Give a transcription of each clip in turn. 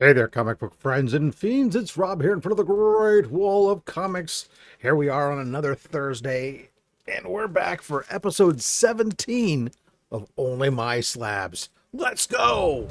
Hey there, comic book friends and fiends. It's Rob here in front of the Great Wall of Comics. Here we are on another Thursday, and we're back for episode 17 of Only My Slabs. Let's go!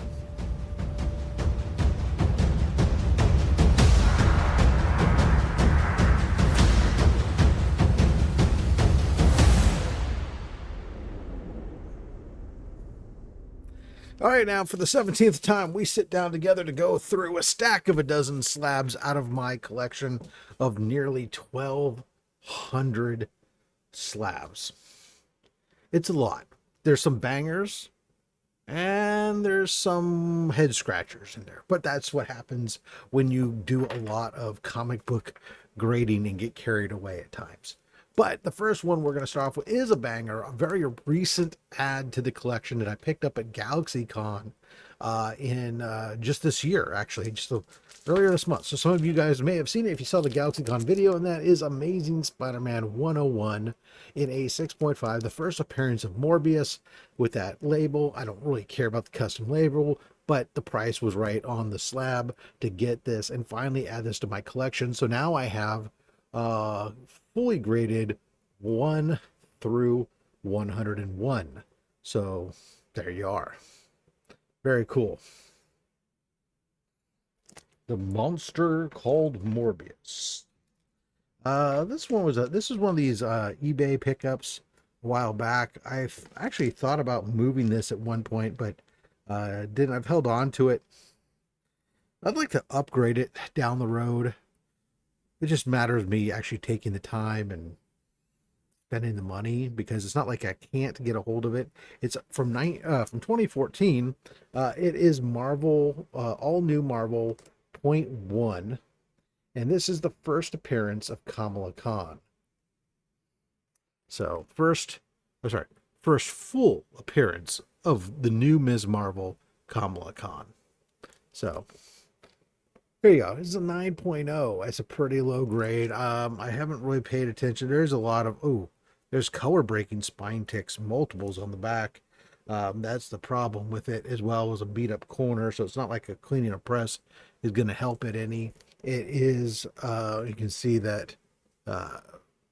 All right, now for the 17th time, we sit down together to go through a stack of a dozen slabs out of my collection of nearly 1,200 slabs. It's a lot. There's some bangers, and there's some head scratchers in there. But that's what happens when you do a lot of comic book grading and get carried away at times. But the first one we're going to start off with is a banger, a very recent add to the collection that I picked up at GalaxyCon in just this year, actually, earlier this month. So some of you guys may have seen it if you saw the GalaxyCon video, and that is Amazing Spider-Man 101 in a 6.5, the first appearance of Morbius with that label. I don't really care about the custom label, but the price was right on the slab to get this and finally add this to my collection. So now I have fully graded 1 through 101. So there you are. Very cool. The monster called Morbius. This is one of these eBay pickups a while back. I've actually thought about moving this at one point, but didn't. I've held on to it. I'd like to upgrade it down the road. It just matters me actually taking the time and spending the money, because it's not like I can't get a hold of it. It's from 2014. It is Marvel, all new Marvel .1, and this is the first appearance of Kamala Khan. So first full appearance of the new Ms. Marvel, Kamala Khan. So there you go. It's a 9.0. It's a pretty low grade. I haven't really paid attention. There's a lot of there's color breaking spine ticks, multiples on the back. That's the problem with it, as well as a beat up corner. So it's not like a cleaning a press is going to help it any. It is, you can see that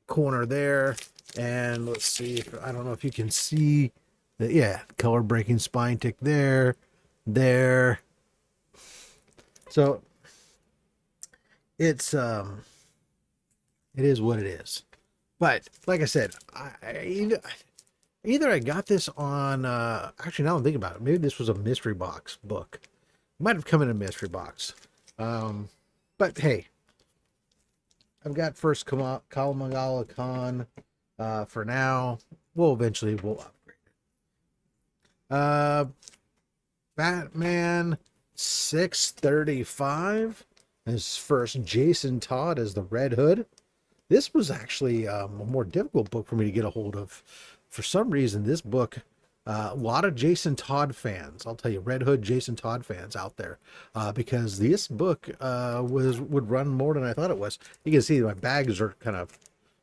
corner there. And let's see, I don't know if you can see that. Yeah, color breaking spine tick there. So it's, it is what it is. But like I said, either I got this on, actually, now I'm thinking about it, maybe this was a mystery box book. It might have come in a mystery box. But hey, I've got first Kamala Khan for now. We'll upgrade it. Batman 635. His first Jason Todd as the Red Hood. This was actually a more difficult book for me to get a hold of. For some reason, this book, a lot of Jason Todd fans, I'll tell you, Red Hood Jason Todd fans out there, because this book would run more than I thought it was. You can see my bags are kind of,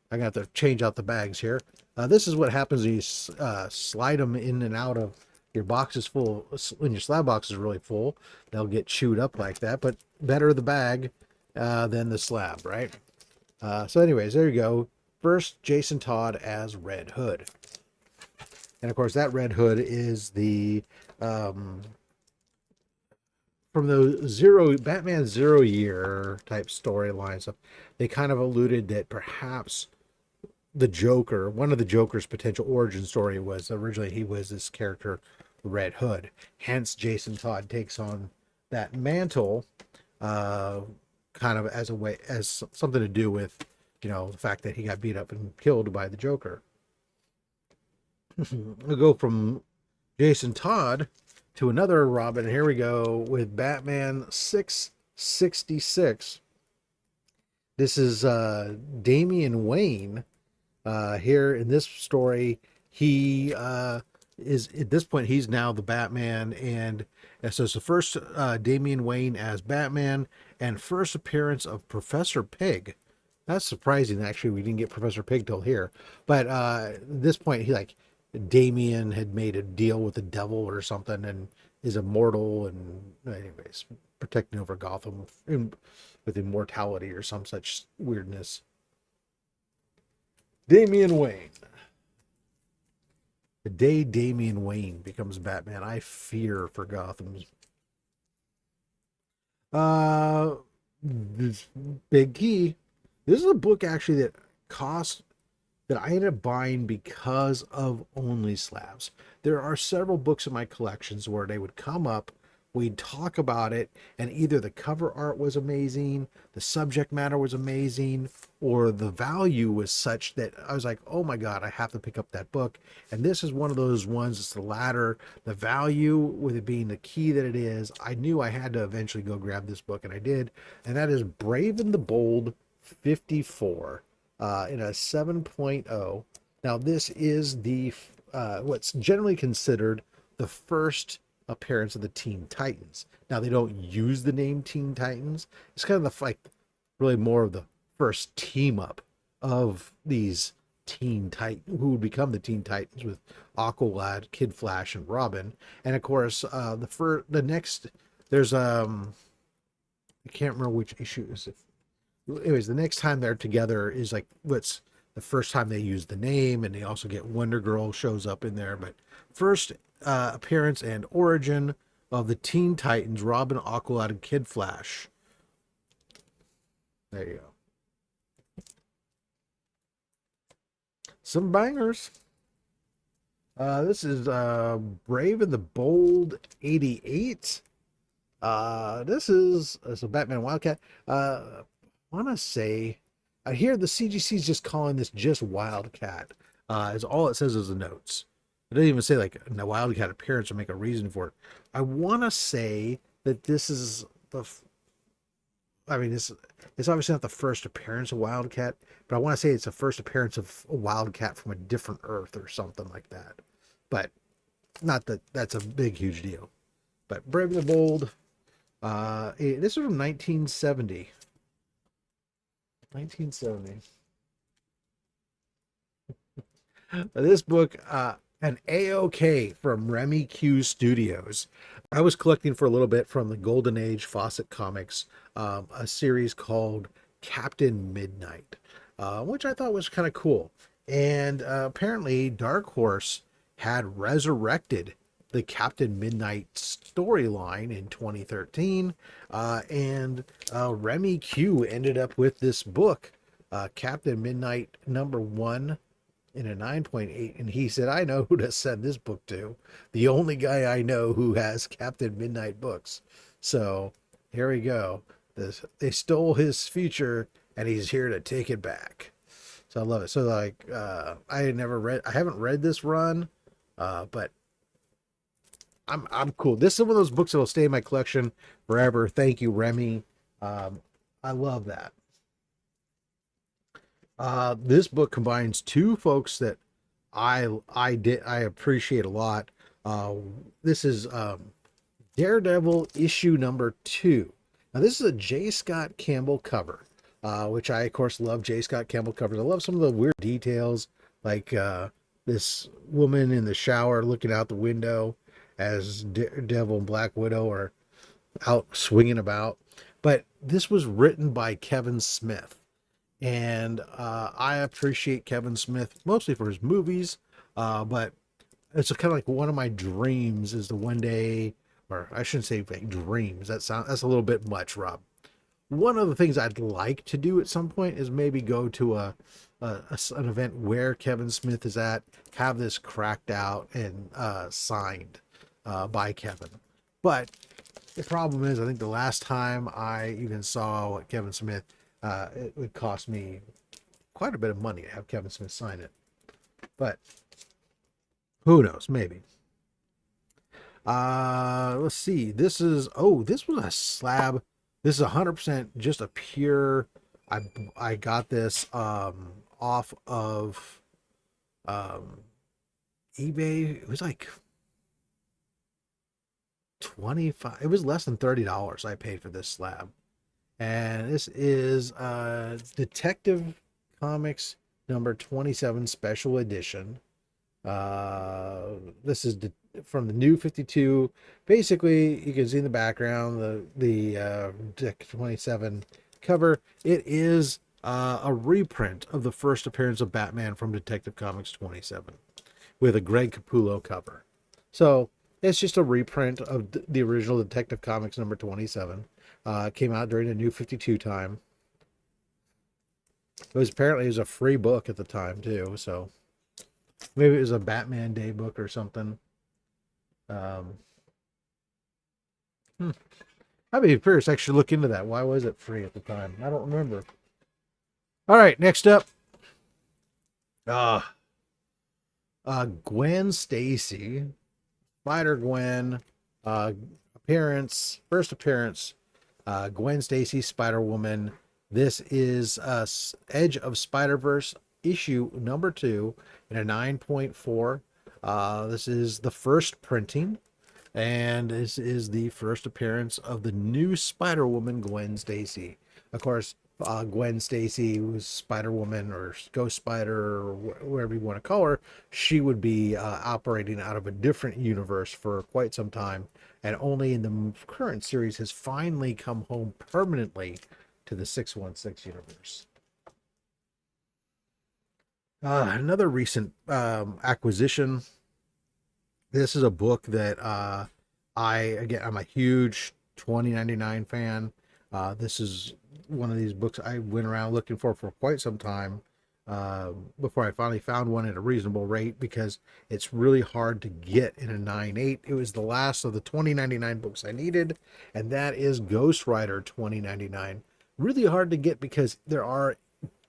I got to change out the bags here. This is what happens when you slide them in and out of your box is full. When your slab box is really full, they'll get chewed up like that, but better the bag than the slab, right? So anyways, there you go. First, Jason Todd as Red Hood. And of course, that Red Hood is the from the Batman Zero Year type storyline stuff. They kind of alluded that perhaps the Joker, one of the Joker's potential origin story was originally he was this character, Red Hood. Hence, Jason Todd takes on that mantle, kind of as a way, as something to do with, the fact that he got beat up and killed by the Joker. We'll go from Jason Todd to another Robin. Here we go with Batman 666. This is Damian Wayne. Here in this story, he is at this point he's now the Batman, and so it's the first Damian Wayne as Batman and first appearance of Professor Pig. That's surprising, actually. We didn't get Professor Pig till here, but at this point, Damian had made a deal with the devil or something, and is immortal and anyways protecting over Gotham with immortality or some such weirdness. Damian Wayne. The day Damian Wayne becomes Batman, I fear for Gotham's. This big key. This is a book actually that cost that I ended up buying because of only slabs. There are several books in my collections where they would come up, we'd talk about it, and either the cover art was amazing, the subject matter was amazing, or the value was such that I was like, oh my God, I have to pick up that book. And this is one of those ones, it's the latter. The value with it being the key that it is, I knew I had to eventually go grab this book, and I did. And that is Brave and the Bold 54 in a 7.0. Now, this is the what's generally considered the first appearance of the Teen Titans. Now, they don't use the name Teen Titans. It's kind of the like really more of the first team up of these Teen Titans who would become the Teen Titans with Aqualad, Kid Flash, and Robin. And of course, the next there's I can't remember which issue is it. Anyways, the next time they're together is like what's the first time they use the name, and they also get Wonder Girl shows up in there. But first appearance and origin of the Teen Titans, Robin, Aqualad, and Kid Flash. There you go. Some bangers. This is Brave and the Bold 88. This is a Batman Wildcat. I want to say, I hear the CGC is just calling this just Wildcat. Is all it says is the notes. It doesn't even say like a Wildcat appearance or make a reason for it. I want to say that this is it's obviously not the first appearance of Wildcat, but I want to say it's the first appearance of a Wildcat from a different Earth or something like that. But not that that's a big, huge deal. But Brave and the Bold, this is from 1970. 1970. This book, an A-OK from Remy Q Studios. I was collecting for a little bit from the Golden Age Fawcett Comics, a series called Captain Midnight, which I thought was kind of cool. And apparently Dark Horse had resurrected the Captain Midnight storyline in 2013, and Remy Q ended up with this book, Captain Midnight #1 in a 9.8, and he said, I know who to send this book to. The only guy I know who has Captain Midnight books. So here we go. They stole his future, and he's here to take it back. So I love it. So like, I haven't read this run, but I'm cool. This is one of those books that'll stay in my collection forever. Thank you, Remy. I love that. This book combines two folks that I appreciate a lot. This is Daredevil issue #2. Now this is a J. Scott Campbell cover, which I of course love J. Scott Campbell covers. I love some of the weird details, like this woman in the shower looking out the window as Daredevil and Black Widow are out swinging about. But this was written by Kevin Smith. And I appreciate Kevin Smith mostly for his movies, but it's kind of like one of my dreams is to one day, or I shouldn't say like dreams. That's a little bit much, Rob. One of the things I'd like to do at some point is maybe go to an event where Kevin Smith is at, have this cracked out and signed by Kevin. But the problem is, I think the last time I even saw Kevin Smith, it would cost me quite a bit of money to have Kevin Smith sign it. But who knows? Maybe. Let's see. This was a slab. This is 100% just a pure. I got this off of eBay. It was like 25. It was less than $30 I paid for this slab. And this is Detective Comix #27 special edition. This is from the new 52. Basically, you can see in the background the Dick 27 cover. It is a reprint of the first appearance of Batman from Detective Comics 27 with a Greg Capullo cover. So it's just a reprint of the original Detective Comics number 27. Came out during the new 52 time. It was a free book at the time too, so maybe it was a Batman Day book or something. Um, I'd be curious to actually look into that. Why was it free at the time? I don't remember. All right, next up, Gwen Stacy, Spider Gwen, first appearance, Gwen Stacy, Spider Woman. This is Edge of Spider-Verse issue number 2 in a 9.4. This is the first printing, and this is the first appearance of the new Spider-Woman, Gwen Stacy. Of course, Gwen Stacy was Spider-Woman or Ghost Spider or whatever you want to call her. She would be operating out of a different universe for quite some time, and only in the current series has finally come home permanently to the 616 universe. Another recent acquisition. This is a book that I'm a huge 2099 fan. This is one of these books I went around looking for quite some time before I finally found one at a reasonable rate, because it's really hard to get in a 9.8. It was the last of the 2099 books I needed, and that is Ghost Rider 2099. Really hard to get because there are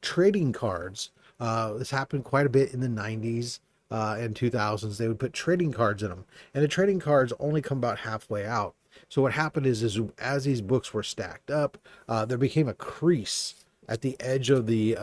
trading cards. This happened quite a bit in the 90s and 2000s. They would put trading cards in them, and the trading cards only come about halfway out. So what happened is as these books were stacked up, there became a crease at the edge of the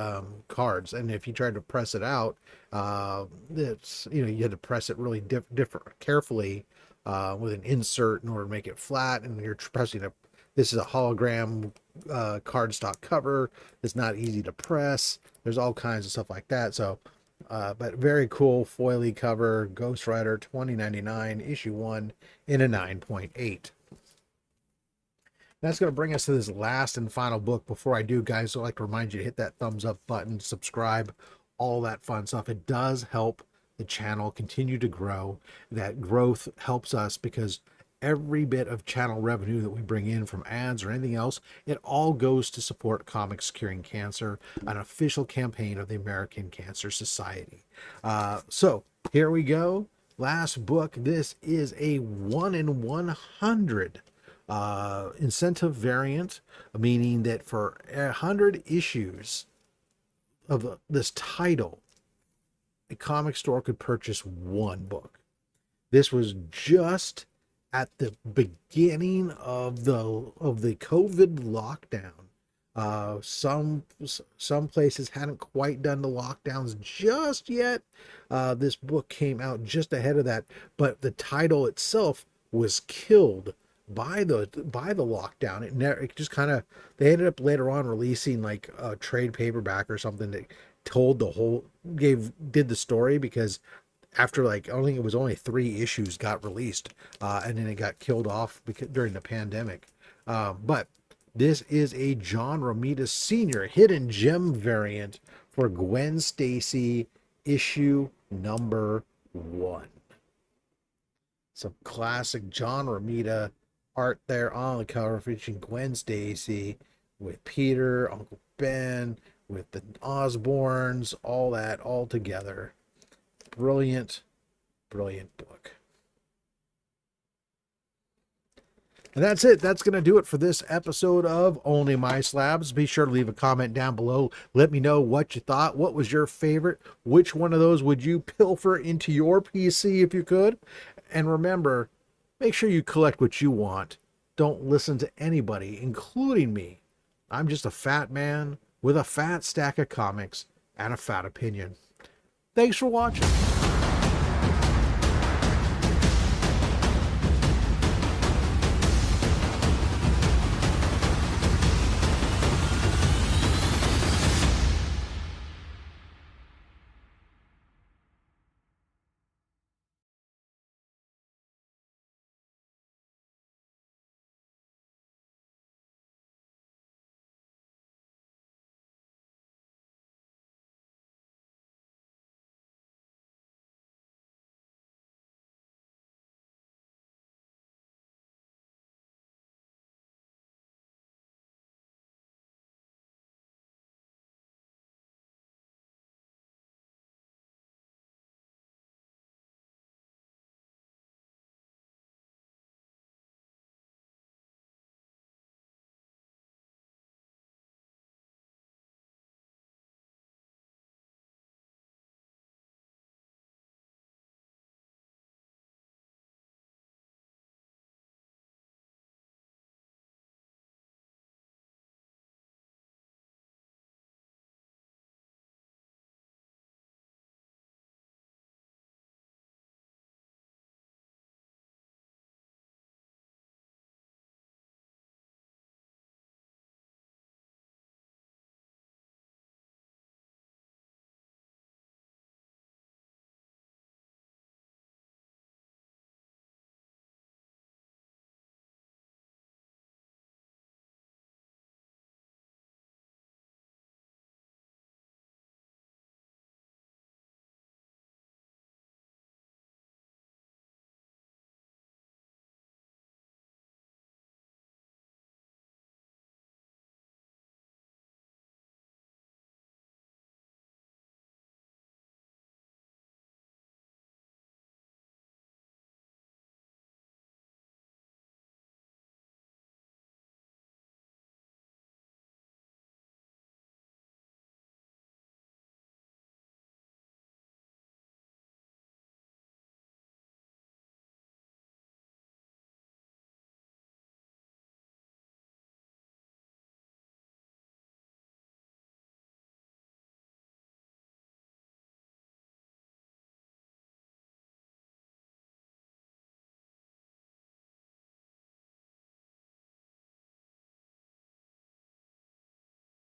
cards, and if you tried to press it out, you had to press it really different carefully with an insert in order to make it flat, and you're pressing a. This is a hologram cardstock cover. It's not easy to press. There's all kinds of stuff like that. So, but very cool foily cover. Ghost Rider 2099 issue 1 in a 9.8. That's going to bring us to this last and final book. Before I do, guys, I'd like to remind you to hit that thumbs up button, subscribe, all that fun stuff. It does help the channel continue to grow. That growth helps us because every bit of channel revenue that we bring in from ads or anything else, it all goes to support Comics Curing Cancer, an official campaign of the American Cancer Society. So here we go. Last book. This is a 1 in 100 incentive variant, meaning that for 100 issues of this title, a comic store could purchase one book. This was just at the beginning of the COVID lockdown. Some places hadn't quite done the lockdowns just yet. This book came out just ahead of that, but the title itself was killed by the lockdown. It just kind of, they ended up later on releasing like a trade paperback or something that told did the story, because after I think it was only 3 issues got released, and then it got killed off during the pandemic. But this is a John Romita Sr. hidden gem variant for Gwen Stacy issue number 1. Some classic John Romita art there on the cover featuring Gwen Stacy with Peter, Uncle Ben, with the Osborns, all that all together. Brilliant book. And that's it. That's going to do it for this episode of Only My Slabs. Be sure to leave a comment down below. Let me know what you thought. What was your favorite? Which one of those would you pilfer into your PC if you could? And remember, make sure you collect what you want. Don't listen to anybody, including me. I'm just a fat man with a fat stack of comics and a fat opinion. Thanks for watching.